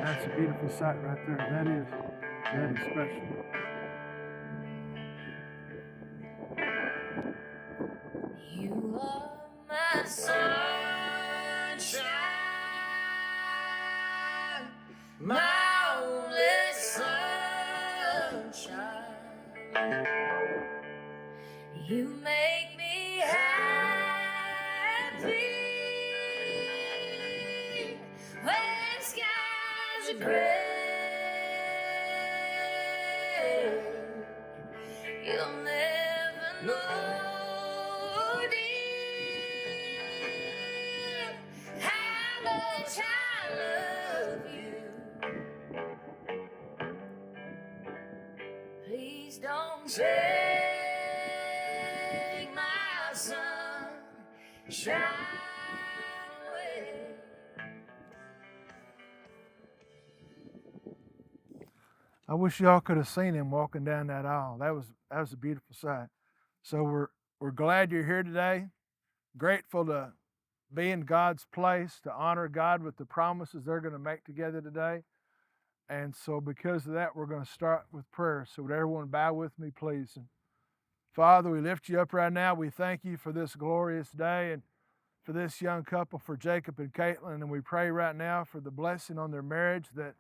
That's a beautiful sight right there. That is special. You are my sunshine, my only sunshine. You make me happy when skies are gray. You'll never know, dear, how much I love you. Please don't take my sunshine away. I wish y'all could have seen him walking down that aisle. That was a beautiful sight. So we're glad you're here today. Grateful to be in God's place, to honor God with the promises they're going to make together today. And so because of that, we're going to start with prayer. So would everyone bow with me, please? And Father, we lift you up right now. We thank you for this glorious day and for this young couple, for Jacob and Katelin. And we pray right now for the blessing on their marriage, that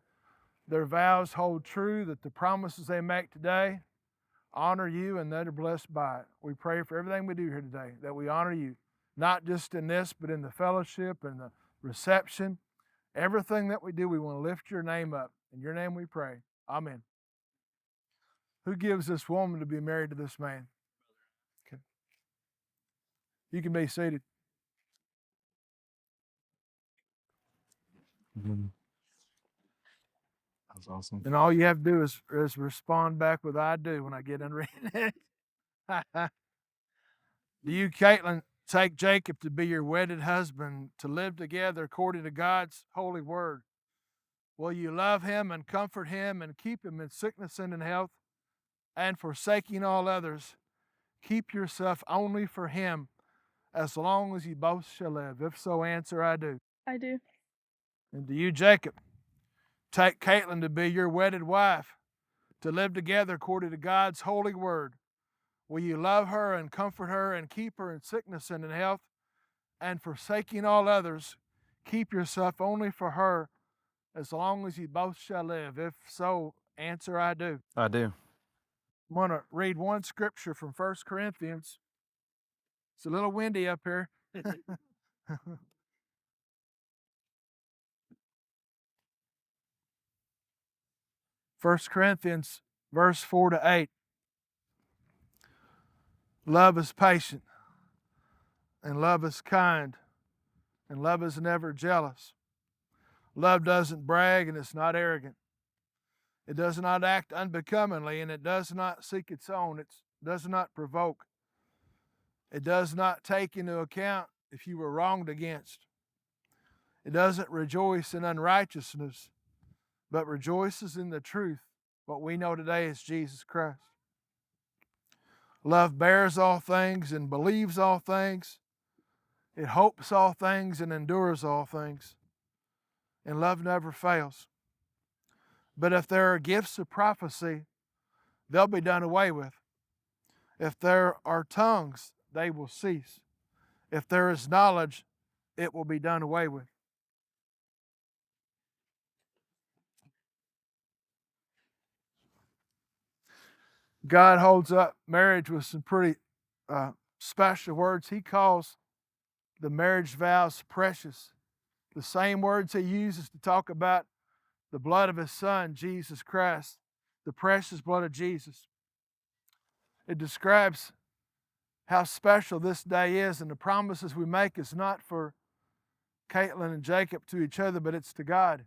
their vows hold true, that the promises they make today honor you and that are blessed by it. We pray for everything we do here today, that we honor you, not just in this, but in the fellowship and the reception. Everything that we do, we want to lift your name up. In your name we pray. Amen. Who gives this woman to be married to this man? Okay. You can be seated. That's awesome. And all you have to do is respond back with I do when I get unread. Do you, Katelin, take Jacob to be your wedded husband, to live together according to God's holy word? Will you love him and comfort him and keep him in sickness and in health? And forsaking all others, keep yourself only for him, as long as you both shall live. If so, answer, I do. I do. And do you, Jacob, take Katelin to be your wedded wife, to live together according to God's holy word? Will you love her and comfort her and keep her in sickness and in health? And forsaking all others, keep yourself only for her, as long as you both shall live. If so, answer, I do. I do. I'm going to read one scripture from 1 Corinthians. It's a little windy up here. 1 Corinthians, verse 4 to 8. Love is patient, and love is kind, and love is never jealous. Love doesn't brag, and it's not arrogant. It does not act unbecomingly, and it does not seek its own. It does not provoke. It does not take into account if you were wronged against. It doesn't rejoice in unrighteousness, but rejoices in the truth. What we know today is Jesus Christ. Love bears all things and believes all things. It hopes all things and endures all things. And love never fails. But if there are gifts of prophecy, they'll be done away with. If there are tongues, they will cease. If there is knowledge, it will be done away with. God holds up marriage with some pretty special words. He calls the marriage vows precious. The same words he uses to talk about the blood of his son, Jesus Christ, the precious blood of Jesus. It describes how special this day is, and the promises we make is not for Katelin and Jacob to each other, but it's to God,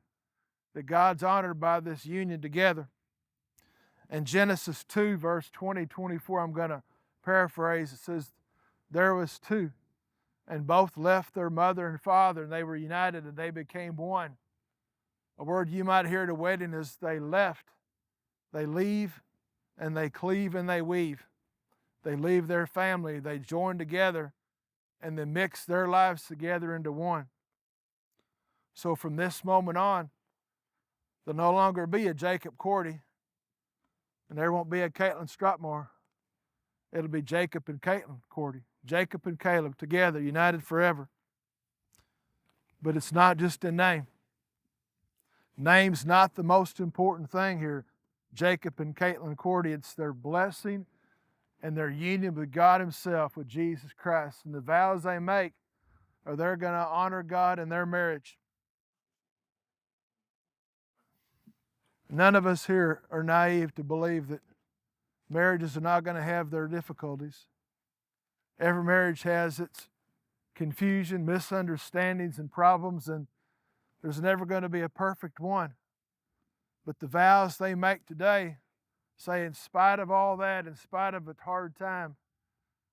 that God's honored by this union together. In Genesis 2, verse 20, 24, I'm going to paraphrase. It says, there was two, and both left their mother and father, and they were united, and they became one. A word you might hear at a wedding is they left, they leave, and they cleave, and they weave. They leave their family, they join together, and they mix their lives together into one. So from this moment on, There'll no longer be a Jacob Cordy, and there won't be a Katelin Strotmore. It'll be Jacob and Katelin Cordy, Jacob and Caleb together, united forever. But it's not just a name. Name's not the most important thing here. Jacob and Katelin Cordy, it's their blessing and their union with God Himself, with Jesus Christ. And the vows they make are they're going to honor God in their marriage. None of us here are naive to believe that marriages are not going to have their difficulties. Every marriage has its confusion, misunderstandings, and problems, and there's never going to be a perfect one. But the vows they make today say, in spite of all that, in spite of a hard time,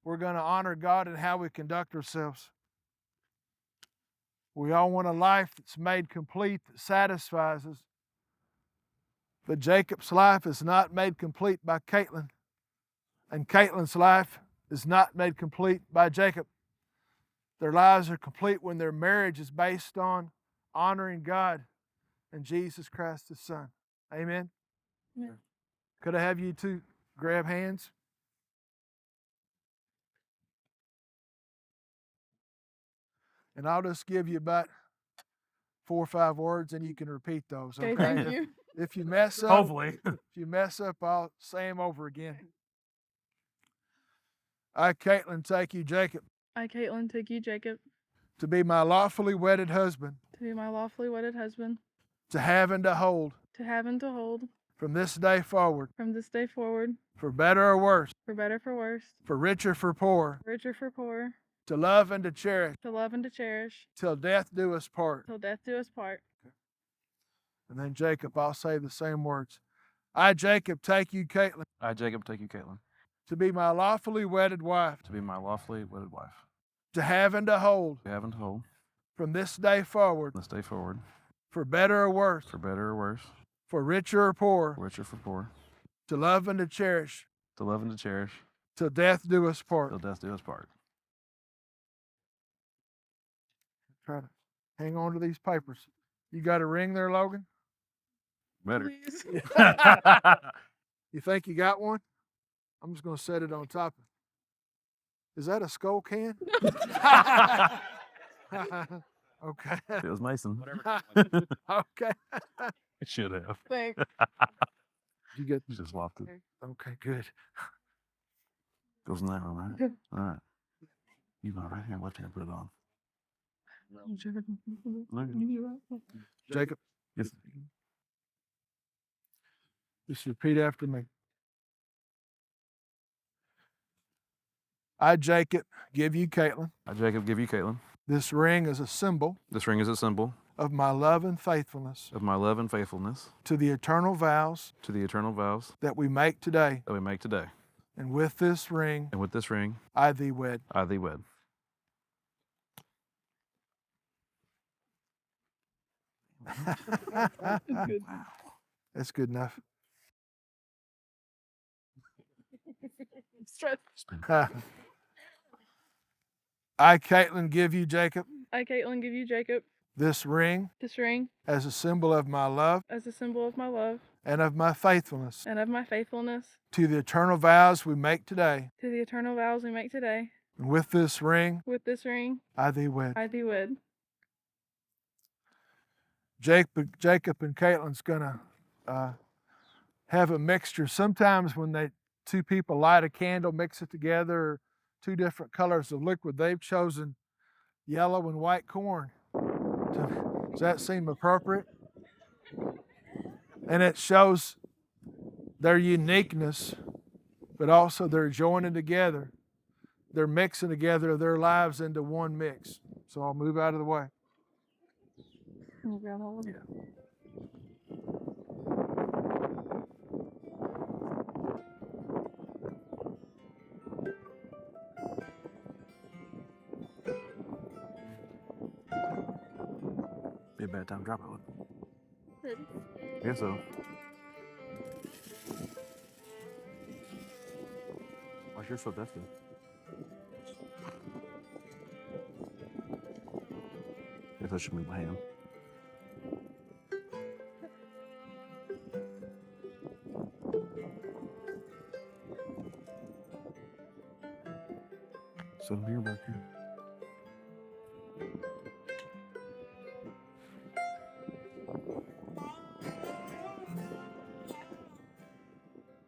we're going to honor God in how we conduct ourselves. We all want a life that's made complete, that satisfies us. But Jacob's life is not made complete by Katelin, and Katelin's life is not made complete by Jacob. Their lives are complete when their marriage is based on honoring God and Jesus Christ, His Son. Amen? Yeah. Could I have you two grab hands? And I'll just give you about 4 or 5 words, and you can repeat those. Okay, Okay. thank you. If you mess up, Hopefully. if you mess up, I'll say them over again. I, Katelin, take you, Jacob, I, Katelin, take you, Jacob, to be my lawfully wedded husband, to be my lawfully wedded husband, to have and to hold, to have and to hold, from this day forward, from this day forward, for better or worse, for better for worse, for richer for poor, richer for poor, to love and to cherish, to love and to cherish, till death do us part. till death do us part. And then Jacob, I'll say the same words. I, Jacob, take you, Katelin, I, Jacob, take you, Katelin, to be my lawfully wedded wife, to be my lawfully wedded wife, to have and to hold, to have and to hold, from this day forward, from this day forward, for better or worse, for better or worse, for richer or poor, for richer for poor, to love and to cherish, to love and to cherish, till death do us part. till death do us part. Try to hang on to these papers. You got a ring there, Logan? Better. Please. You think you got one? I'm just going to set it on top. Is that a skull can? Okay. It was Mason. Okay. It should have. Thanks. You get. You just lost it. Okay, good. Goes in that one, right? All right. You go right here, left hand, put it on. Jacob, Yes. just repeat after me. I, Jacob, give you, Katelin. I, Jacob, give you, Katelin. This ring is a symbol This ring is a symbol of my love and faithfulness of my love and faithfulness to the eternal vows to the eternal vows that we make today. that we make today. And with this ring, And with this ring, I thee wed. I thee wed. Good. That's good enough. Stress. I, Katelin, give you, Jacob, I, Katelin, give you, Jacob, this ring this ring as a symbol of my love as a symbol of my love and of my faithfulness and of my faithfulness to the eternal vows we make today. to the eternal vows we make today. And with this ring, With this ring, I thee wed. I thee wed. Jacob and Katelin's gonna have a mixture. Sometimes when two people light a candle, mix it together, 2 different colors of liquid, they've chosen yellow and white corn. Does that seem appropriate? And it shows their uniqueness, but also they're joining together. They're mixing together their lives into one mix. So I'll move out of the way. Can you grab all of it? Be a bad time to drop it. Would Ready? I guess so. Why's yours so dusty? I guess I should move my hand. So here back here.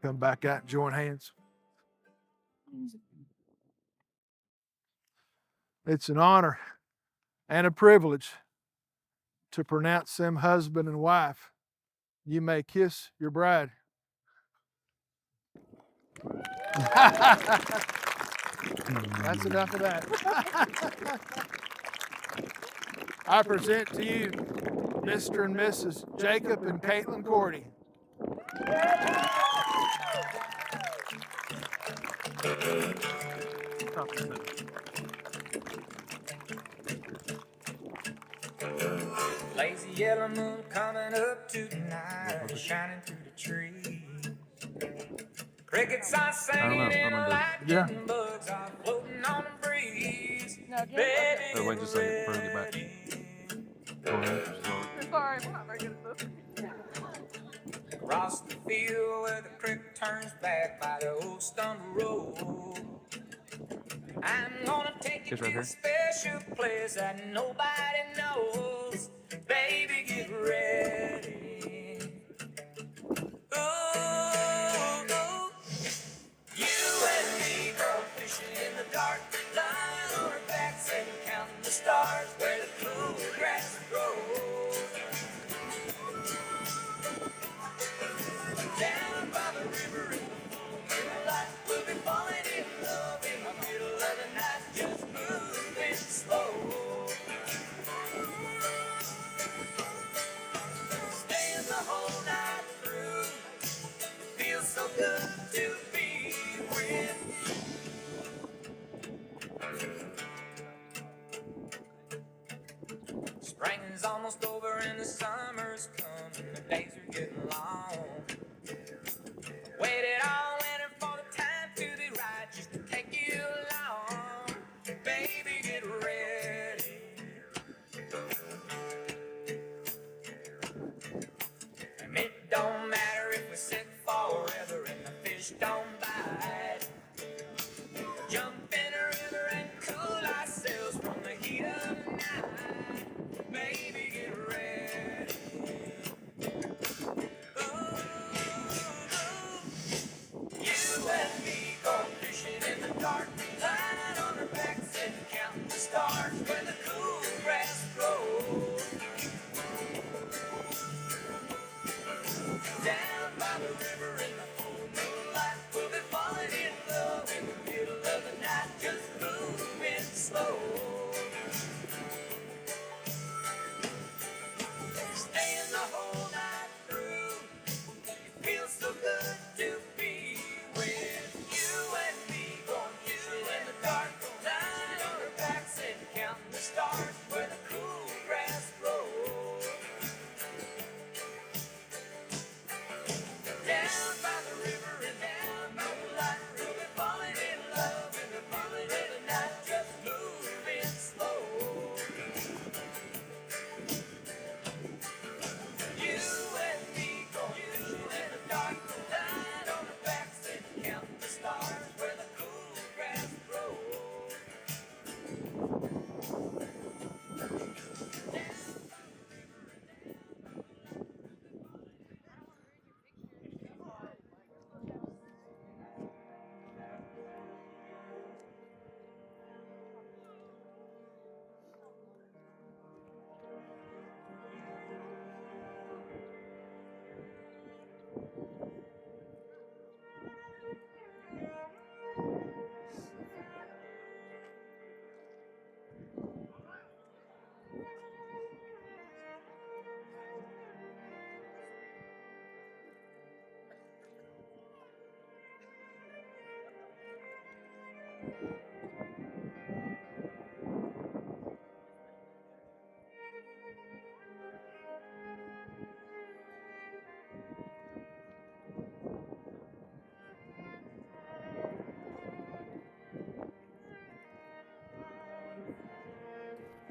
Come back out and join hands. It's an honor and a privilege to pronounce them husband and wife. You may kiss your bride. That's enough of that. I present to you Mr. and Mrs. Jacob and Katelin Cordy. Lazy yellow moon coming up tonight, shining through the trees. Crickets are singing in the light, Yeah. and bugs are floating on the breeze. No, Baby, Oh, wait just a second before I get back. Go ahead. Sorry, we're not very good at this. across the field where the creek turns back by the old stumble road. I'm gonna take you Just right to a special place that nobody knows. Baby, get ready. Ooh, you and me go fishing in the dark, lying on our backs and counting the stars where the cool grass grows. Down by the river in the full moonlight, we'll be falling in love in the middle of the night, just moving slow. Staying the whole night through, feels so good to be with you. Spring is almost over and the summer's coming, the days are getting long. Waited all winter for the time to be right, just to take you along. Baby, get ready. And it don't matter if we sit forever and the fish don't bite. Jump in the river and cool ourselves from the heat of the night. Baby, get ready. Ooh. You and me go fishing in the dark, lying on our backs and counting the stars where the cool grass grows. Down by the river in the full moonlight, we'll be falling in love in the middle of the night, just moving slow. Staying the whole night through, it feels so good to be with you and me, going fishing in the dark, lying on our backs and counting the stars where the cool grass grows. Down by the river and down by the light, we'll be falling in love in the middle of the night, just moving slow. You and me going fishing in the dark, lying on our backs and counting the stars where the cool grass grows.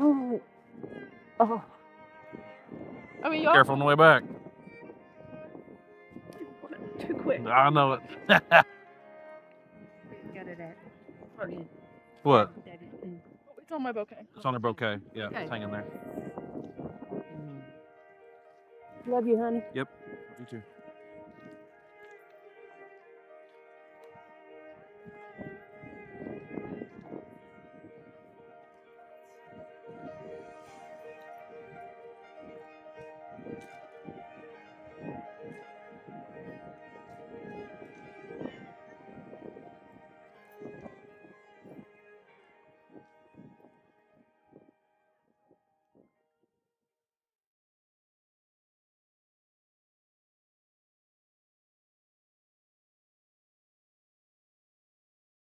Oh. Oh. I mean, y'all Careful on the way back. too quick. I know it. Got it at What? It's on my bouquet. It's on a bouquet. Yeah, Okay. it's hanging there. Love you, honey. Yep. You too.